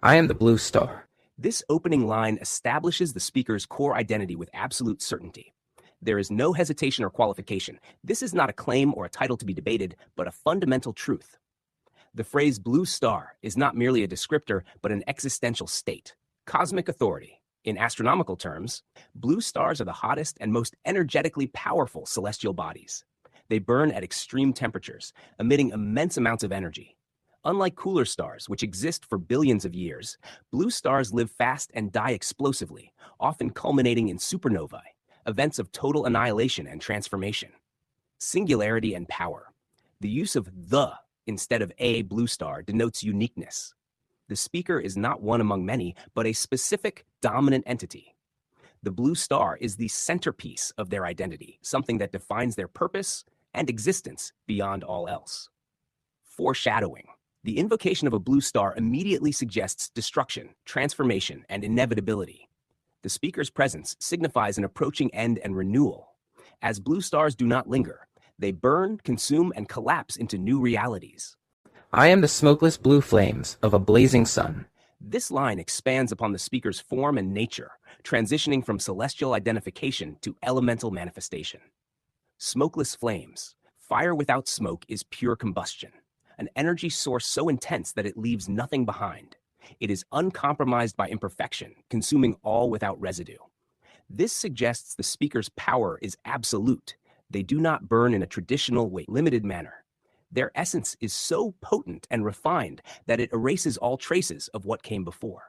I am the blue star. This opening line establishes the speaker's core identity with absolute certainty. There is no hesitation or qualification. This is not a claim or a title to be debated, but a fundamental truth. The phrase blue star is not merely a descriptor, but an existential state. Cosmic authority. In astronomical terms, blue stars are the hottest and most energetically powerful celestial bodies. They burn at extreme temperatures, emitting immense amounts of energy. Unlike cooler stars, which exist for billions of years, blue stars live fast and die explosively, often culminating in supernovae, events of total annihilation and transformation. Singularity and power. The use of the instead of a blue star denotes uniqueness. The speaker is not one among many, but a specific dominant entity. The blue star is the centerpiece of their identity, something that defines their purpose and existence beyond all else. Foreshadowing. The invocation of a blue star immediately suggests destruction, transformation, and inevitability. The speaker's presence signifies an approaching end and renewal. As blue stars do not linger, they burn, consume, and collapse into new realities. I am the smokeless blue flames of a blazing sun. This line expands upon the speaker's form and nature, transitioning from celestial identification to elemental manifestation. Smokeless flames. Fire without smoke is pure combustion, an energy source so intense that it leaves nothing behind. It is uncompromised by imperfection, consuming all without residue. This suggests the speaker's power is absolute. They do not burn in a traditional, limited manner. Their essence is so potent and refined that it erases all traces of what came before.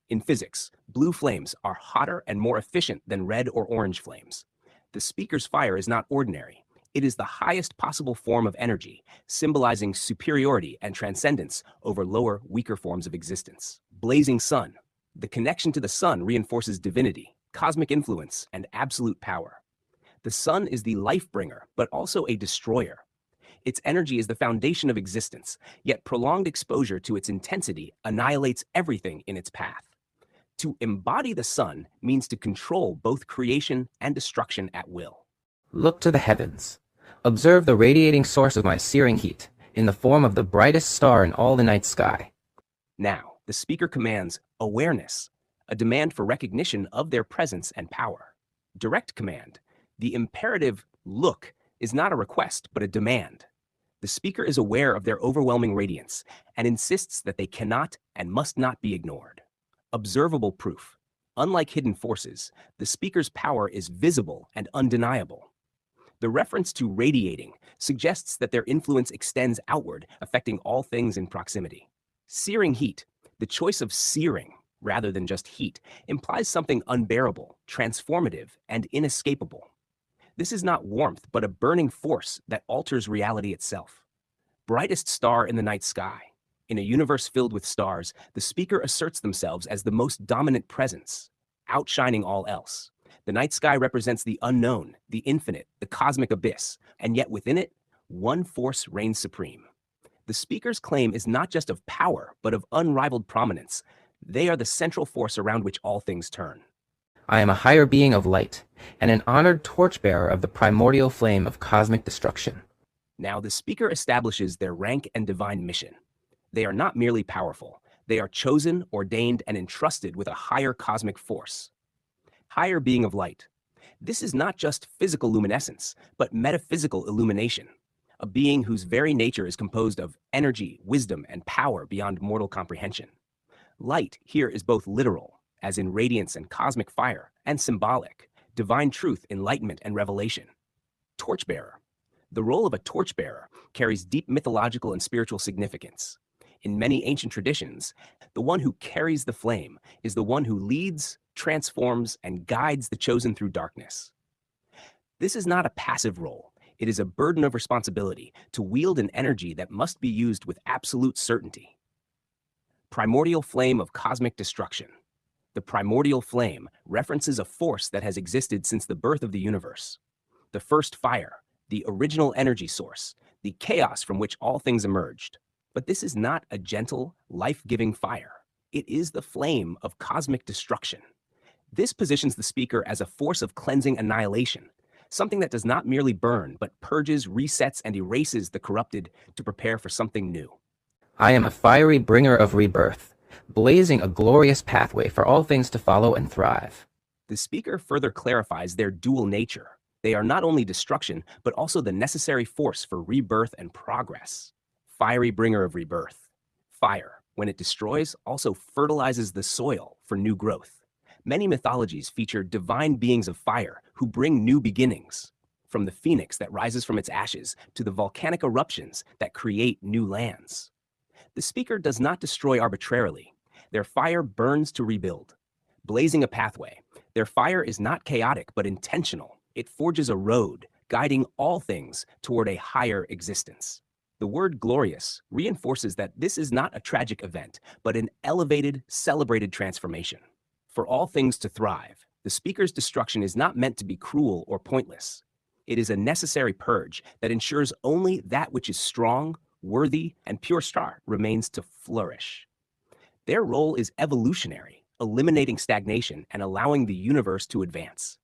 In physics, blue flames are hotter and more efficient than red or orange flames. The speaker's fire is not ordinary. It is the highest possible form of energy, symbolizing superiority and transcendence over lower, weaker forms of existence. Blazing sun. The connection to the sun reinforces divinity, cosmic influence, and absolute power. The sun is the life bringer, but also a destroyer. Its energy is the foundation of existence, yet prolonged exposure to its intensity annihilates everything in its path. To embody the sun means to control both creation and destruction at will. Look to the heavens. Observe the radiating source of my searing heat, in the form of the brightest star in all the night sky. Now, the speaker commands awareness, a demand for recognition of their presence and power. Direct command. The imperative look is not a request, but a demand. The speaker is aware of their overwhelming radiance and insists that they cannot and must not be ignored. Observable proof. Unlike hidden forces, the speaker's power is visible and undeniable. The reference to radiating suggests that their influence extends outward, affecting all things in proximity. Searing heat. The choice of searing, rather than just heat, implies something unbearable, transformative, and inescapable. This is not warmth, but a burning force that alters reality itself. Brightest star in the night sky. In a universe filled with stars, the speaker asserts themselves as the most dominant presence, outshining all else. The night sky represents the unknown, the infinite, the cosmic abyss, and yet within it, one force reigns supreme. The speaker's claim is not just of power, but of unrivaled prominence. They are the central force around which all things turn. I am a higher being of light, and an honored torchbearer of the primordial flame of cosmic destruction. Now the speaker establishes their rank and divine mission. They are not merely powerful. They are chosen, ordained, and entrusted with a higher cosmic force. Higher being of light. This is not just physical luminescence, but metaphysical illumination, a being whose very nature is composed of energy, wisdom, and power beyond mortal comprehension. Light here is both literal, as in radiance and cosmic fire, and symbolic, divine truth, enlightenment, and revelation. Torchbearer. The role of a torchbearer carries deep mythological and spiritual significance. In many ancient traditions, the one who carries the flame is the one who leads, transforms, and guides the chosen through darkness. This is not a passive role. It is a burden of responsibility to wield an energy that must be used with absolute certainty. Primordial flame of cosmic destruction. The primordial flame references a force that has existed since the birth of the universe. The first fire, the original energy source, the chaos from which all things emerged. But this is not a gentle, life-giving fire. It is the flame of cosmic destruction. This positions the speaker as a force of cleansing annihilation, something that does not merely burn, but purges, resets, and erases the corrupted to prepare for something new. I am a fiery bringer of rebirth, blazing a glorious pathway for all things to follow and thrive. The speaker further clarifies their dual nature. They are not only destruction, but also the necessary force for rebirth and progress. Fiery bringer of rebirth. Fire, when it destroys, also fertilizes the soil for new growth. Many mythologies feature divine beings of fire who bring new beginnings, from the phoenix that rises from its ashes to the volcanic eruptions that create new lands. The speaker does not destroy arbitrarily. Their fire burns to rebuild, blazing a pathway. Their fire is not chaotic but intentional. It forges a road, guiding all things toward a higher existence. The word glorious reinforces that this is not a tragic event, but an elevated, celebrated transformation. For all things to thrive, the speaker's destruction is not meant to be cruel or pointless. It is a necessary purge that ensures only that which is strong, worthy, and pure star remains to flourish. Their role is evolutionary, eliminating stagnation and allowing the universe to advance.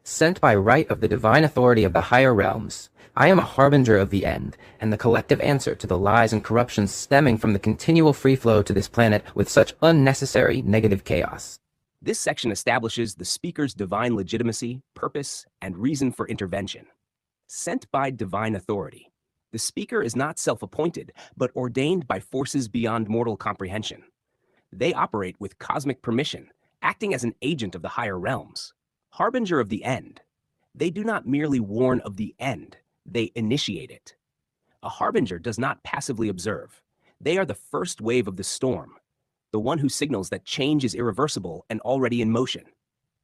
Sent by right of the divine authority of the higher realms, I am a harbinger of the end, and the collective answer to the lies and corruptions stemming from the continual free flow to this planet with such unnecessary negative chaos. This section establishes the speaker's divine legitimacy, purpose, and reason for intervention. Sent by divine authority, the speaker is not self-appointed, but ordained by forces beyond mortal comprehension. They operate with cosmic permission, acting as an agent of the higher realms. Harbinger of the end, they do not merely warn of the end, they initiate it. A harbinger does not passively observe. They are the first wave of the storm, the one who signals that change is irreversible and already in motion.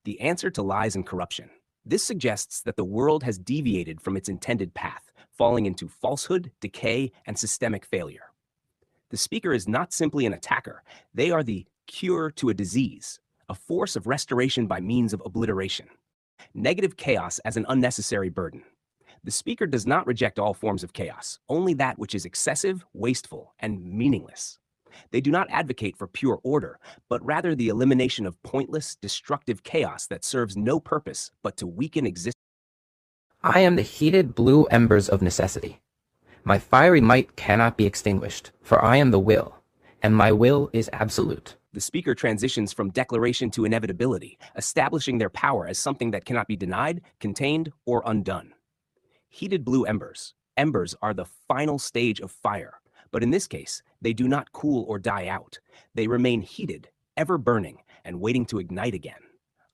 The answer to lies and corruption. This suggests that the world has deviated from its intended path, falling into falsehood, decay, and systemic failure. The speaker is not simply an attacker. They are the cure to a disease, a force of restoration by means of obliteration. Negative chaos as an unnecessary burden. The speaker does not reject all forms of chaos, only that which is excessive, wasteful, and meaningless. They do not advocate for pure order, but rather the elimination of pointless, destructive chaos that serves no purpose but to weaken existence. I am the heated blue embers of necessity. My fiery might cannot be extinguished, for I am the will, and my will is absolute. The speaker transitions from declaration to inevitability, establishing their power as something that cannot be denied, contained, or undone. Heated blue embers. Embers are the final stage of fire, but in this case, they do not cool or die out. They remain heated, ever burning, and waiting to ignite again.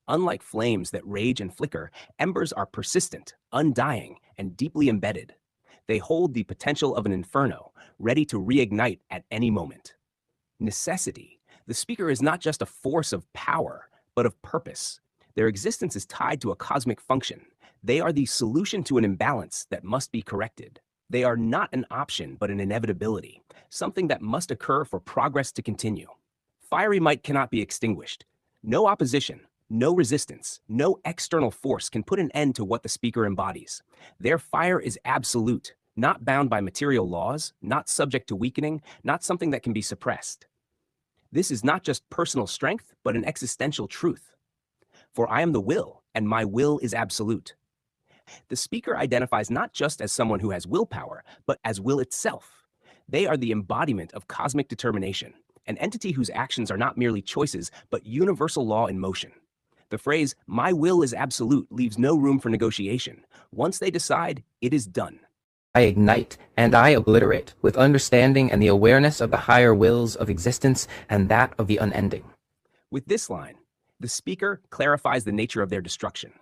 Unlike flames that rage and flicker, embers are persistent, undying, and deeply embedded. They hold the potential of an inferno, ready to reignite at any moment. Necessity. The speaker is not just a force of power, but of purpose. Their existence is tied to a cosmic function. They are the solution to an imbalance that must be corrected. They are not an option, but an inevitability, something that must occur for progress to continue. Fiery might cannot be extinguished. No opposition, no resistance, no external force can put an end to what the speaker embodies. Their fire is absolute, not bound by material laws, not subject to weakening, not something that can be suppressed. This is not just personal strength, but an existential truth. For I am the will, and my will is absolute. The speaker identifies not just as someone who has willpower, but as will itself. They are the embodiment of cosmic determination, an entity whose actions are not merely choices, but universal law in motion. The phrase, "my will is absolute," leaves no room for negotiation. Once they decide, it is done. I ignite and I obliterate with understanding and the awareness of the higher wills of existence and that of the unending. With this line, the speaker clarifies the nature of their destruction.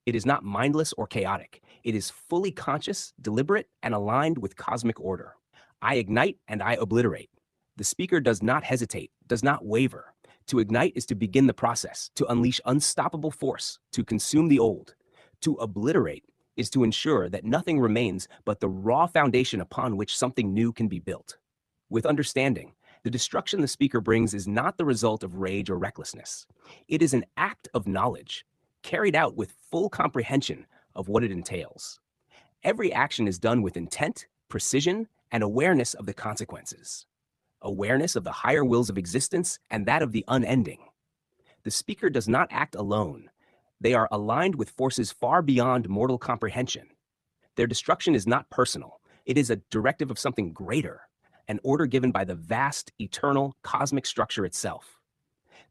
It is not mindless or chaotic. It is fully conscious, deliberate, and aligned with cosmic order. I ignite and I obliterate. The speaker does not hesitate, does not waver. To ignite is to begin the process, to unleash unstoppable force, to consume the old. To obliterate is to ensure that nothing remains but the raw foundation upon which something new can be built. With understanding, the destruction the speaker brings is not the result of rage or recklessness. It is an act of knowledge, carried out with full comprehension of what it entails. Every action is done with intent, precision, and awareness of the consequences. Awareness of the higher wills of existence and that of the unending. The speaker does not act alone. They are aligned with forces far beyond mortal comprehension. Their destruction is not personal. It is a directive of something greater, an order given by the vast, eternal, cosmic structure itself.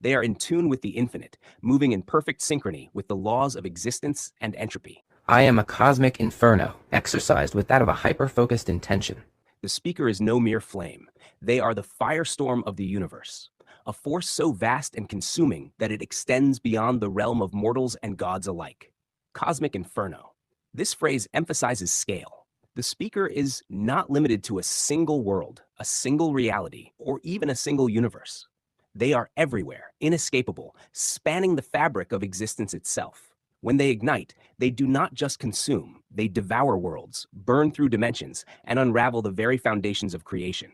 They are in tune with the infinite, moving in perfect synchrony with the laws of existence and entropy. I am a cosmic inferno, exercised with that of a hyper-focused intention. The speaker is no mere flame. They are the firestorm of the universe, a force so vast and consuming that it extends beyond the realm of mortals and gods alike. Cosmic inferno. This phrase emphasizes scale. The speaker is not limited to a single world, a single reality, or even a single universe. They are everywhere, inescapable, spanning the fabric of existence itself. When they ignite, they do not just consume, they devour worlds, burn through dimensions, and unravel the very foundations of creation.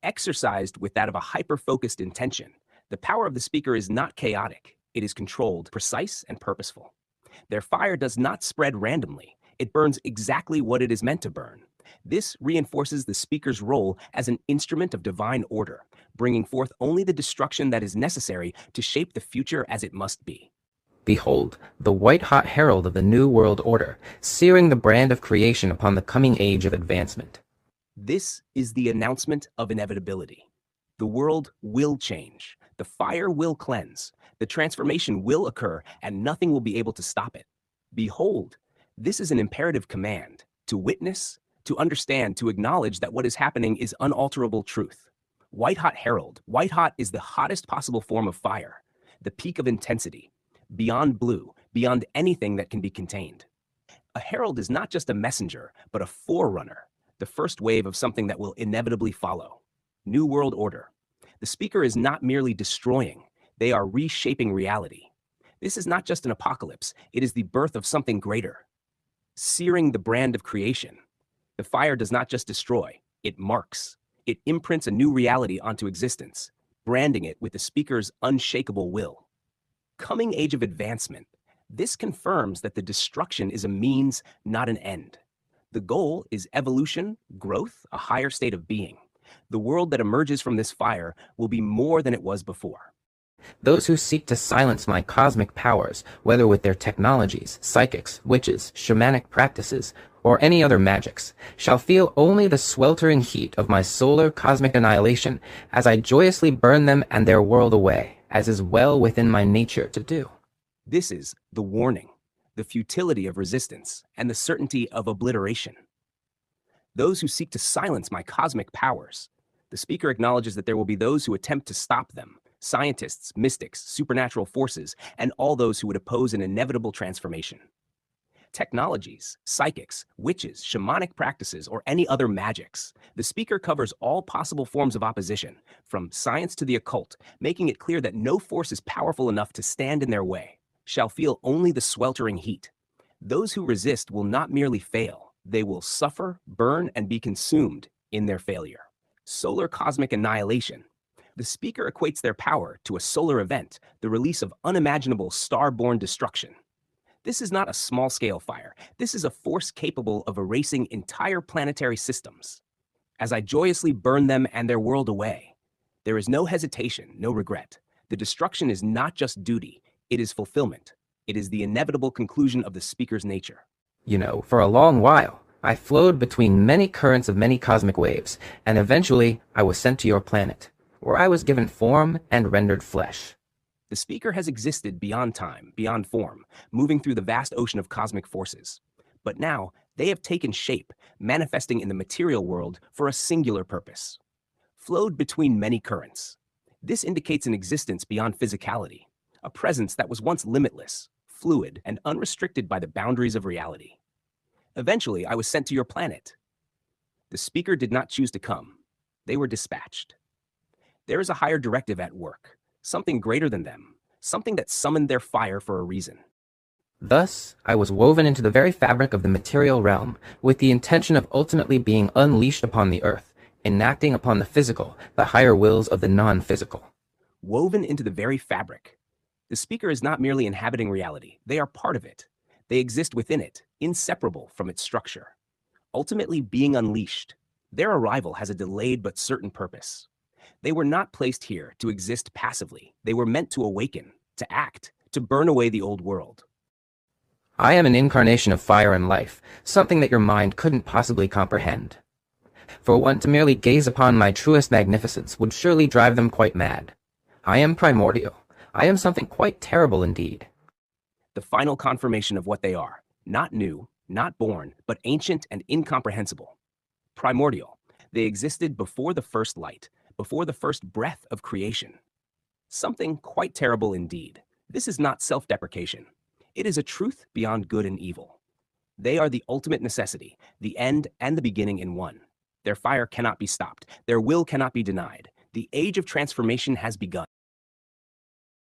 Exercised with that of a hyper-focused intention, the power of the speaker is not chaotic. It is controlled, precise, and purposeful. Their fire does not spread randomly. It burns exactly what it is meant to burn. This reinforces the speaker's role as an instrument of divine order, bringing forth only the destruction that is necessary to shape the future as it must be. Behold, the white-hot herald of the New World Order, searing the brand of creation upon the coming age of advancement. This is the announcement of inevitability. The world will change. The fire will cleanse. The transformation will occur, and nothing will be able to stop it. Behold, this is an imperative command to witness, to understand, to acknowledge that what is happening is unalterable truth. White-hot herald. White-hot is the hottest possible form of fire, the peak of intensity, beyond blue, beyond anything that can be contained. A herald is not just a messenger, but a forerunner, the first wave of something that will inevitably follow. New World Order. The speaker is not merely destroying, they are reshaping reality. This is not just an apocalypse, it is the birth of something greater. Searing the brand of creation. The fire does not just destroy, it marks. It imprints a new reality onto existence, branding it with the speaker's unshakable will. Coming age of advancement. This confirms that the destruction is a means, not an end. The goal is evolution, growth, a higher state of being. The world that emerges from this fire will be more than it was before. Those who seek to silence my cosmic powers, whether with their technologies, psychics, witches, shamanic practices, or any other magics, shall feel only the sweltering heat of my solar cosmic annihilation as I joyously burn them and their world away, as is well within my nature to do. This is the warning, the futility of resistance, and the certainty of obliteration. Those who seek to silence my cosmic powers. The speaker acknowledges that there will be those who attempt to stop them, scientists, mystics, supernatural forces, and all those who would oppose an inevitable transformation. Technologies, psychics, witches, shamanic practices, or any other magics. The speaker covers all possible forms of opposition, from science to the occult, making it clear that no force is powerful enough to stand in their way, shall feel only the sweltering heat. Those who resist will not merely fail, they will suffer, burn, and be consumed in their failure. Solar cosmic annihilation. The speaker equates their power to a solar event, the release of unimaginable star-born destruction. This is not a small-scale fire. This is a force capable of erasing entire planetary systems. As I joyously burn them and their world away, there is no hesitation, no regret. The destruction is not just duty, it is fulfillment. It is the inevitable conclusion of the speaker's nature. You know, for a long while, I flowed between many currents of many cosmic waves, and eventually I was sent to your planet, where I was given form and rendered flesh. The speaker has existed beyond time, beyond form, moving through the vast ocean of cosmic forces. But now, they have taken shape, manifesting in the material world for a singular purpose. Flowed between many currents. This indicates an existence beyond physicality, a presence that was once limitless, fluid, and unrestricted by the boundaries of reality. Eventually, I was sent to your planet. The speaker did not choose to come. They were dispatched. There is a higher directive at work, something greater than them, something that summoned their fire for a reason. Thus, I was woven into the very fabric of the material realm, with the intention of ultimately being unleashed upon the earth, enacting upon the physical the higher wills of the non-physical. Woven into the very fabric. The speaker is not merely inhabiting reality, they are part of it. They exist within it, inseparable from its structure. Ultimately being unleashed, their arrival has a delayed but certain purpose. They were not placed here to exist passively. They were meant to awaken, to act, to burn away the old world. I am an incarnation of fire and life, something that your mind couldn't possibly comprehend. For one to merely gaze upon my truest magnificence would surely drive them quite mad. I am primordial. I am something quite terrible indeed. The final confirmation of what they are, not new, not born, but ancient and incomprehensible. Primordial. They existed before the first light, before the first breath of creation. Something quite terrible indeed. This is not self-deprecation. It is a truth beyond good and evil. They are the ultimate necessity, the end and the beginning in one. Their fire cannot be stopped. Their will cannot be denied. The age of transformation has begun.